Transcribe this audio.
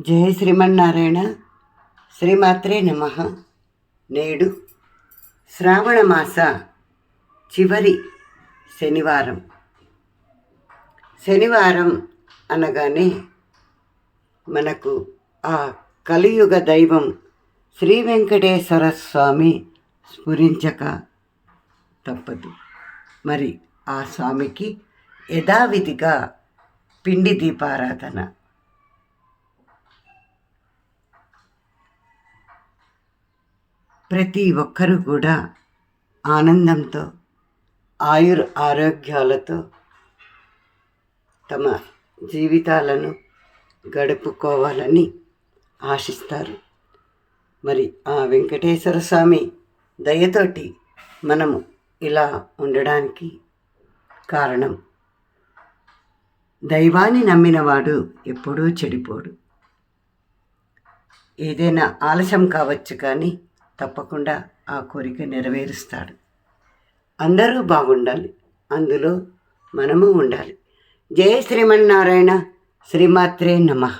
జయ శ్రీమన్నారాయణ. శ్రీమాత్రే నమః. నేడు శ్రావణ మాస చివరి శనివారం అనగానే మనకు ఆ కలియుగ దైవం శ్రీ వెంకటేశ్వర స్వామి స్ఫురించక తప్పదు. మరి ఆ స్వామికి యథావిధిగా పిండి దీపారాధన, ప్రతి ఒక్కరూ కూడా ఆనందంతో ఆరోగ్యాలతో తమ జీవితాలను గడుపుకోవాలని ఆశిస్తారు. మరి ఆ వెంకటేశ్వర స్వామి దయతోటి మనము ఇలా ఉండడానికి కారణం, దైవాన్ని నమ్మినవాడు ఎప్పుడూ చెడిపోడు. ఏదైనా ఆలస్యం కావచ్చు కానీ తప్పకుండా ఆ కోరిక నెరవేరుస్తాడు. అందరూ బాగుండాలి, అందులో మనము ఉండాలి. జయ శ్రీమన్నారాయణ. శ్రీమాత్రే నమః.